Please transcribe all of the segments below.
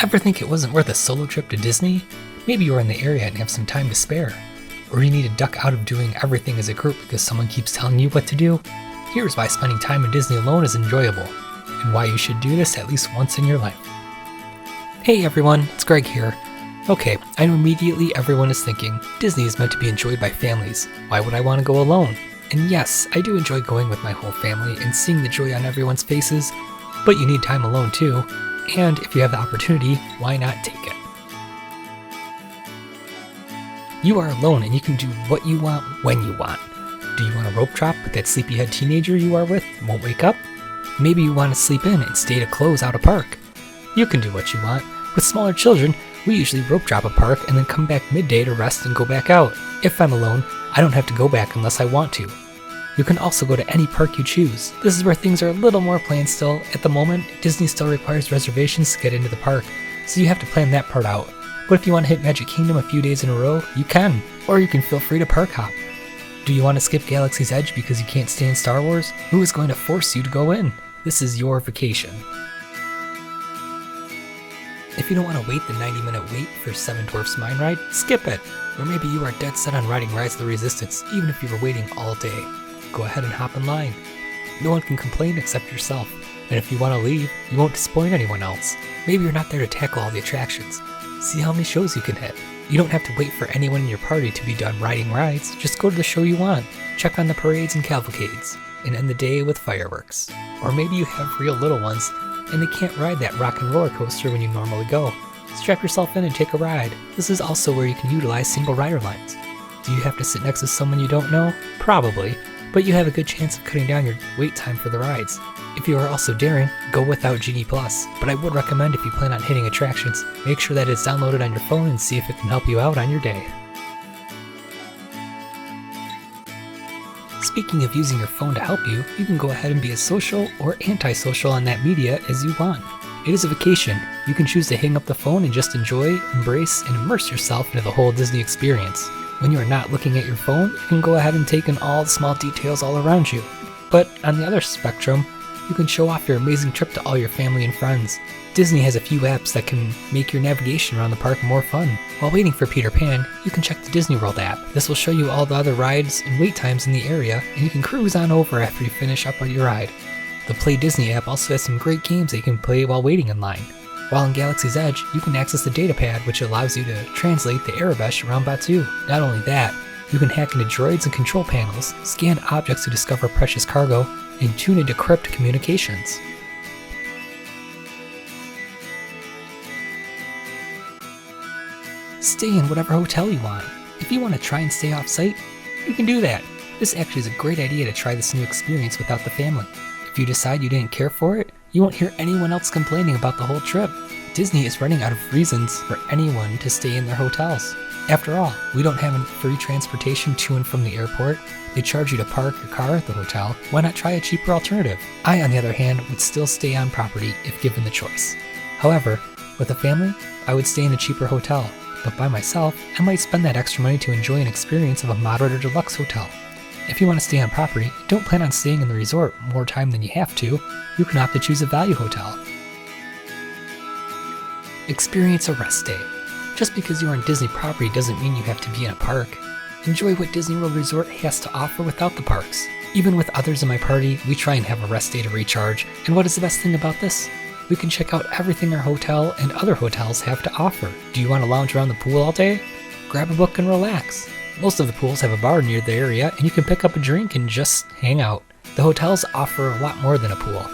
Ever think it wasn't worth a solo trip to Disney? Maybe you're in the area and have some time to spare. Or you need to duck out of doing everything as a group because someone keeps telling you what to do? Here's why spending time in Disney alone is enjoyable, and why you should do this at least once in your life. Hey everyone, it's Greg here. Okay, I know immediately everyone is thinking, Disney is meant to be enjoyed by families. Why would I want to go alone? And yes, I do enjoy going with my whole family and seeing the joy on everyone's faces, but you need time alone too, and if you have the opportunity, why not take it? You are alone and you can do what you want when you want. Do you want to rope drop with that sleepyhead teenager you are with and won't wake up? Maybe you want to sleep in and stay to close out a park. You can do what you want. With smaller children, we usually rope drop a park and then come back midday to rest and go back out. If I'm alone, I don't have to go back unless I want to. You can also go to any park you choose. This is where things are a little more planned still. At the moment, Disney still requires reservations to get into the park, so you have to plan that part out. But if you want to hit Magic Kingdom a few days in a row, you can. Or you can feel free to park hop. Do you want to skip Galaxy's Edge because you can't stand Star Wars? Who is going to force you to go in? This is your vacation. If you don't want to wait the 90-minute wait for Seven Dwarfs Mine Ride, skip it. Or maybe you are dead set on riding Rise of the Resistance, even if you were waiting all day. Go ahead and hop in line. No one can complain except yourself, and if you want to leave, you won't disappoint anyone else. Maybe you're not there to tackle all the attractions. See how many shows you can hit. You don't have to wait for anyone in your party to be done riding rides, just go to the show you want, check on the parades and cavalcades, and end the day with fireworks. Or maybe you have real little ones, and they can't ride that rock and roller coaster when you normally go. Strap yourself in and take a ride. This is also where you can utilize single rider lines. Do you have to sit next to someone you don't know? Probably, but you have a good chance of cutting down your wait time for the rides. If you are also daring, go without Genie Plus, but I would recommend if you plan on hitting attractions, make sure that it's downloaded on your phone and see if it can help you out on your day. Speaking of using your phone to help you, you can go ahead and be as social or antisocial on that media as you want. It is a vacation. You can choose to hang up the phone and just enjoy, embrace, and immerse yourself into the whole Disney experience. When you are not looking at your phone, you can go ahead and take in all the small details all around you. But on the other spectrum, you can show off your amazing trip to all your family and friends. Disney has a few apps that can make your navigation around the park more fun. While waiting for Peter Pan, you can check the Disney World app. This will show you all the other rides and wait times in the area, and you can cruise on over after you finish up on your ride. The Play Disney app also has some great games that you can play while waiting in line. While in Galaxy's Edge, you can access the datapad, which allows you to translate the Arabesh around Batuu. Not only that, you can hack into droids and control panels, scan objects to discover precious cargo, and tune into crypt communications. Stay in whatever hotel you want. If you want to try and stay off-site, you can do that. This actually is a great idea to try this new experience without the family. If you decide you didn't care for it, you won't hear anyone else complaining about the whole trip. Disney is running out of reasons for anyone to stay in their hotels. After all, we don't have any free transportation to and from the airport. They charge you to park your car at the hotel. Why not try a cheaper alternative? I, on the other hand, would still stay on property if given the choice. However, with a family, I would stay in a cheaper hotel. But by myself, I might spend that extra money to enjoy an experience of a moderate or deluxe hotel. If you want to stay on property, don't plan on staying in the resort more time than you have to. You can opt to choose a value hotel. Experience a rest day. Just because you're on Disney property doesn't mean you have to be in a park. Enjoy what Disney World Resort has to offer without the parks. Even with others in my party, we try and have a rest day to recharge. And what is the best thing about this? We can check out everything our hotel and other hotels have to offer. Do you want to lounge around the pool all day? Grab a book and relax. Most of the pools have a bar near the area and you can pick up a drink and just hang out. The hotels offer a lot more than a pool.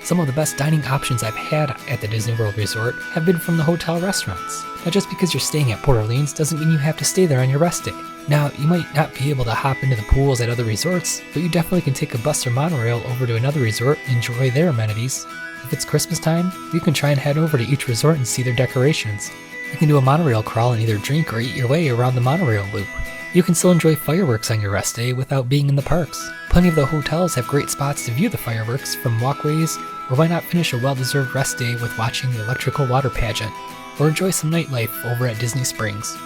Some of the best dining options I've had at the Disney World Resort have been from the hotel restaurants. Now just because you're staying at Port Orleans doesn't mean you have to stay there on your rest day. Now, you might not be able to hop into the pools at other resorts, but you definitely can take a bus or monorail over to another resort and enjoy their amenities. If it's Christmas time, you can try and head over to each resort and see their decorations. You can do a monorail crawl and either drink or eat your way around the monorail loop. You can still enjoy fireworks on your rest day without being in the parks. Plenty of the hotels have great spots to view the fireworks from walkways, or why not finish a well-deserved rest day with watching the electrical water pageant, or enjoy some nightlife over at Disney Springs.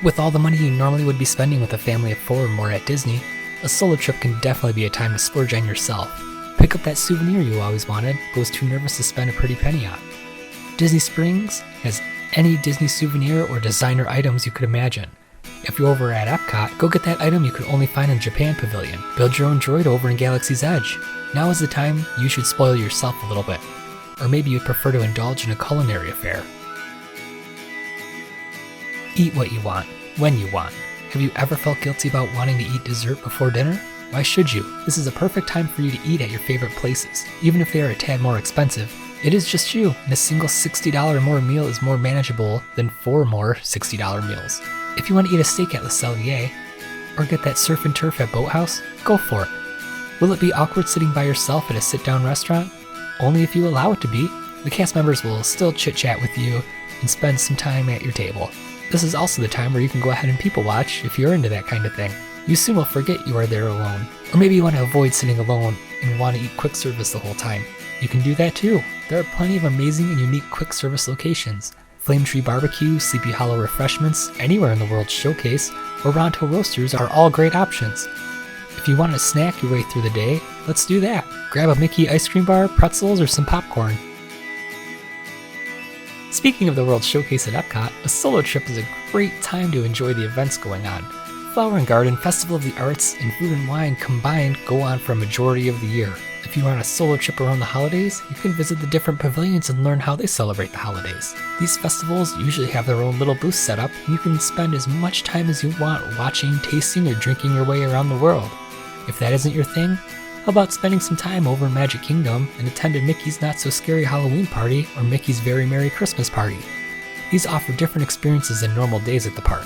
With all the money you normally would be spending with a family of 4 or more at Disney, a solo trip can definitely be a time to splurge on yourself. pick up that souvenir you always wanted but was too nervous to spend a pretty penny on. Disney Springs has any Disney souvenir or designer items you could imagine. If you're over at Epcot, go get that item you could only find in Japan Pavilion. Build your own droid over in Galaxy's Edge. Now is the time you should spoil yourself a little bit. Or maybe you'd prefer to indulge in a culinary affair. Eat what you want, when you want. Have you ever felt guilty about wanting to eat dessert before dinner? Why should you? This is a perfect time for you to eat at your favorite places. Even if they are a tad more expensive, it is just you, and a single $60 or more meal is more manageable than 4 more $60 meals. If you want to eat a steak at Le Cellier, or get that surf and turf at Boathouse, go for it. Will it be awkward sitting by yourself at a sit-down restaurant? Only if you allow it to be. The cast members will still chit-chat with you and spend some time at your table. This is also the time where you can go ahead and people watch if you're into that kind of thing. You soon will forget you are there alone. Or maybe you want to avoid sitting alone and want to eat quick service the whole time. You can do that too. There are plenty of amazing and unique quick service locations. Flame Tree Barbecue, Sleepy Hollow Refreshments, anywhere in the World Showcase, or Ronto Roasters are all great options. If you want to snack your way through the day, let's do that. Grab a Mickey ice cream bar, pretzels, or some popcorn. Speaking of the World Showcase at Epcot, a solo trip is a great time to enjoy the events going on. Flower and Garden, Festival of the Arts, and Food and Wine combined go on for a majority of the year. If you are on a solo trip around the holidays, you can visit the different pavilions and learn how they celebrate the holidays. These festivals usually have their own little booth set up, and you can spend as much time as you want watching, tasting, or drinking your way around the world. If that isn't your thing, how about spending some time over in Magic Kingdom and attend a Mickey's Not So Scary Halloween Party or Mickey's Very Merry Christmas Party? These offer different experiences than normal days at the park.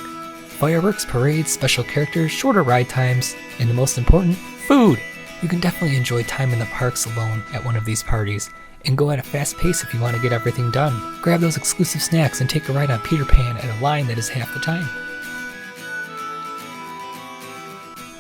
Fireworks, parades, special characters, shorter ride times, and the most important, food! You can definitely enjoy time in the parks alone at one of these parties, and go at a fast pace if you want to get everything done. Grab those exclusive snacks and take a ride on Peter Pan at a line that is half the time.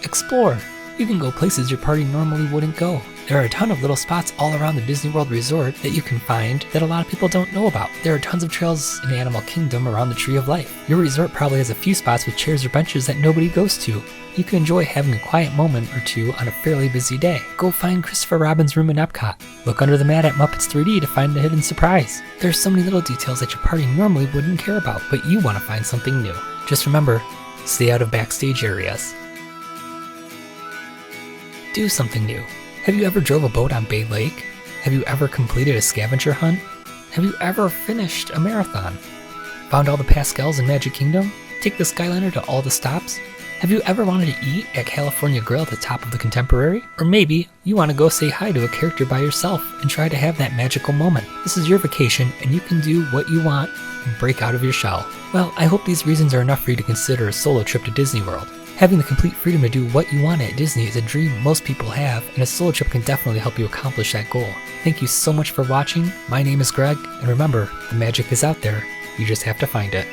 Explore! You can go places your party normally wouldn't go. There are a ton of little spots all around the Disney World Resort that you can find that a lot of people don't know about. There are tons of trails in Animal Kingdom around the Tree of Life. Your resort probably has a few spots with chairs or benches that nobody goes to. You can enjoy having a quiet moment or two on a fairly busy day. Go find Christopher Robin's room in Epcot. Look under the mat at Muppets 3D to find a hidden surprise. There's so many little details that your party normally wouldn't care about, but you want to find something new. Just remember, stay out of backstage areas. Do something new. Have you ever drove a boat on Bay Lake? Have you ever completed a scavenger hunt? Have you ever finished a marathon? Found all the Pascals in Magic Kingdom? Take the Skyliner to all the stops? Have you ever wanted to eat at California Grill at the top of the Contemporary? Or maybe you want to go say hi to a character by yourself and try to have that magical moment. This is your vacation and you can do what you want and break out of your shell. Well, I hope these reasons are enough for you to consider a solo trip to Disney World. Having the complete freedom to do what you want at Disney is a dream most people have, and a solo trip can definitely help you accomplish that goal. Thank you so much for watching. My name is Greg, and remember, the magic is out there. You just have to find it.